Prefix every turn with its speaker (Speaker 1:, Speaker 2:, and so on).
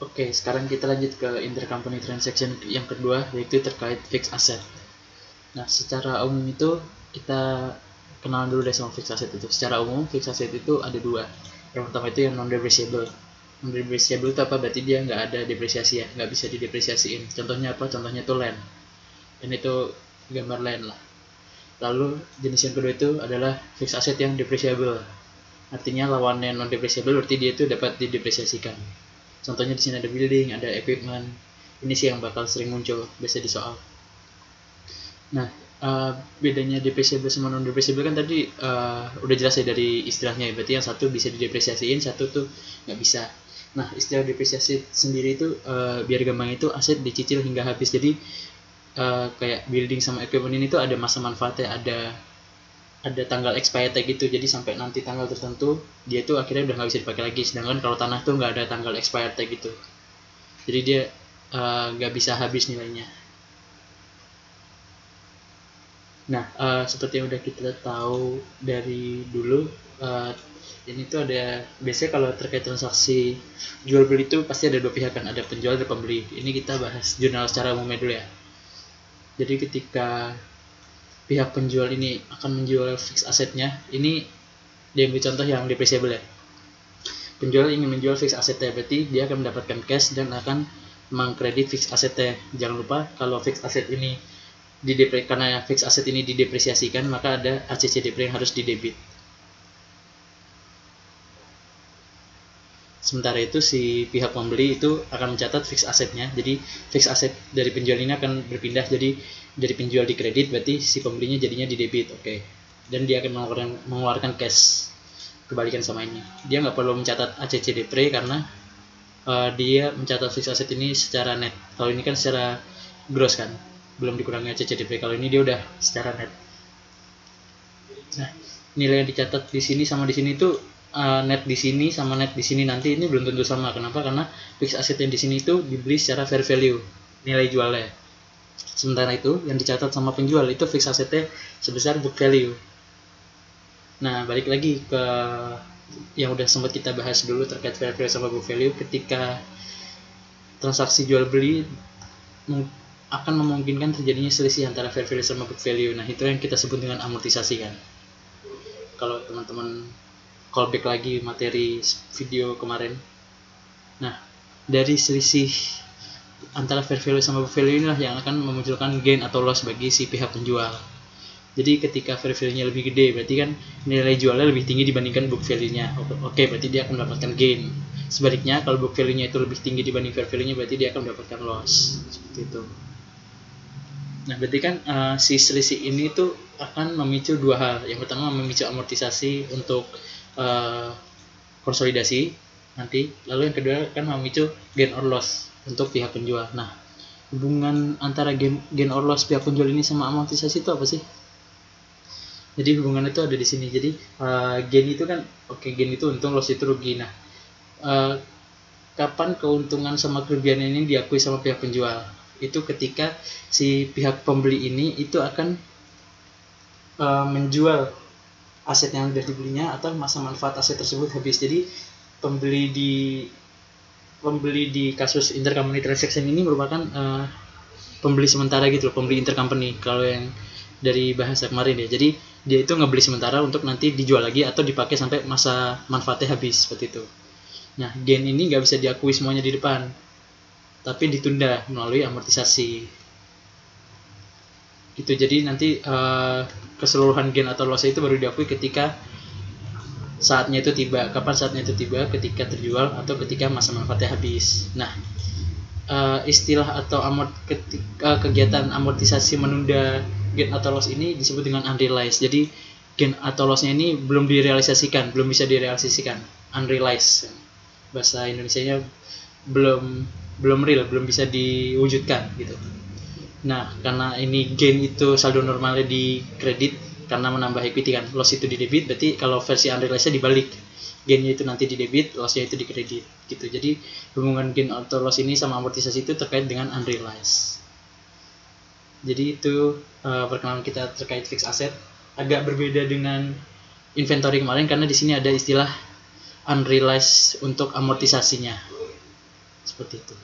Speaker 1: Oke, sekarang kita lanjut ke intercompany transaction yang kedua, yaitu terkait fixed asset. Nah, secara umum itu kita kenalan dulu deh sama fixed asset itu. Secara umum fixed asset itu ada dua. Yang pertama itu yang non depreciable. Non depreciable itu apa? Berarti dia nggak ada depresiasi ya, nggak bisa didepresiasiin. Contohnya apa? Contohnya itu land. Dan itu gambar land lah. Lalu jenis yang kedua itu adalah fixed asset yang depreciable. Artinya lawannya non depreciable berarti dia itu dapat didepresiasikan. Contohnya di sini ada building, ada equipment. Ini sih yang bakal sering muncul biasa di soal. Nah, bedanya depreciable sama non depreciable kan tadi udah jelas ya dari istilahnya ya. Berarti yang satu bisa didepresiasiin, satu tuh nggak bisa. Nah, istilah depresiasi sendiri itu biar gampang itu aset dicicil hingga habis. Jadi kayak building sama equipment ini tuh ada masa manfaatnya, ada tanggal expired gitu. Jadi sampai nanti tanggal tertentu dia tuh akhirnya udah nggak bisa dipakai lagi. Sedangkan kalau tanah tuh nggak ada tanggal expired gitu. Jadi dia nggak bisa habis nilainya. Nah, seperti yang udah kita tahu dari dulu, ini tuh ada biasanya kalau terkait transaksi jual beli itu pasti ada dua pihak kan, ada penjual dan pembeli. Ini kita bahas jurnal secara umumnya dulu ya. Jadi ketika pihak penjual ini akan menjual fix asetnya, ini diambil contoh yang depreciable ya. Penjual ingin menjual fix asetnya, berarti dia akan mendapatkan cash dan akan mengkredit fix asetnya. Jangan lupa kalau fix aset ini karena fix aset ini didepresiasikan, maka ada ACCDP yang harus didebit. Sementara itu si pihak pembeli itu akan mencatat fix asetnya. Jadi fix aset dari penjual ini akan berpindah, jadi dari penjual di kredit berarti si pembelinya jadinya di debit. Oke. Dan dia akan mengeluarkan cash. Kebalikan sama ini. Dia nggak perlu mencatat ACCDP karena dia mencatat fix aset ini secara net. Kalau ini kan secara gross kan, belum dikurangi ACCDP. Kalau ini dia udah secara net. Nah, nilai yang dicatat di sini sama di sini tuh net di sini sama net di sini nanti ini belum tentu sama. Kenapa? Karena fix asset yang di sini itu dibeli secara fair value, nilai jualnya. Sementara itu yang dicatat sama penjual itu fix assetnya sebesar book value. Nah, balik lagi ke yang udah sempat kita bahas dulu terkait fair value sama book value. Ketika transaksi jual beli akan memungkinkan terjadinya selisih antara fair value sama book value. Nah, itu yang kita sebut dengan amortisasi kan. Kalau teman-teman callback lagi materi video kemarin. Nah, dari selisih antara fair value sama book value inilah yang akan memunculkan gain atau loss bagi si pihak penjual. Jadi ketika fair value-nya lebih gede, berarti kan nilai jualnya lebih tinggi dibandingkan book value-nya. Oke, berarti dia akan mendapatkan gain. Sebaliknya, kalau book value-nya itu lebih tinggi dibanding fair value-nya, berarti dia akan mendapatkan loss. Seperti itu. Nah, berarti kan si selisih ini tuh akan memicu dua hal. Yang pertama memicu amortisasi untuk konsolidasi nanti. Lalu yang kedua kan memicu gain or loss untuk pihak penjual. Nah, hubungan antara gain or loss pihak penjual ini sama amortisasi itu apa sih? Jadi hubungan itu ada di sini. Jadi gain itu kan gain itu untung, loss itu rugi. Nah, kapan keuntungan sama kerugian ini diakui sama pihak penjual? Itu ketika si pihak pembeli ini itu akan menjual aset yang sudah dibelinya atau masa manfaat aset tersebut habis. Jadi pembeli di kasus intercompany transaction ini merupakan pembeli sementara gitu loh, pembeli intercompany kalau yang dari bahasa kemarin ya. Jadi dia itu ngebeli sementara untuk nanti dijual lagi atau dipakai sampai masa manfaatnya habis, seperti itu. Nah, gain ini nggak bisa diakui semuanya di depan, tapi ditunda melalui amortisasi. Gitu. Jadi nanti keseluruhan gain atau loss itu baru diakui ketika saatnya itu tiba. Kapan saatnya itu tiba? Ketika terjual atau ketika masa manfaatnya habis. Nah, istilah atau kegiatan amortisasi menunda gain atau loss ini disebut dengan unrealized. Jadi gain atau lossnya ini belum direalisasikan, belum bisa direalisasikan, unrealized. Bahasa Indonesianya belum real, belum bisa diwujudkan gitu. Nah, karena ini gain itu saldo normalnya di kredit karena menambah equity kan, loss itu di debit, berarti kalau versi unrealized-nya dibalik, gainnya itu nanti di debit, loss-nya itu di kredit gitu. Jadi hubungan gain atau loss ini sama amortisasi itu terkait dengan unrealized. Jadi itu perkenalan kita terkait fixed asset. Agak berbeda dengan inventory kemarin karena di sini ada istilah unrealized untuk amortisasinya. seperti itu.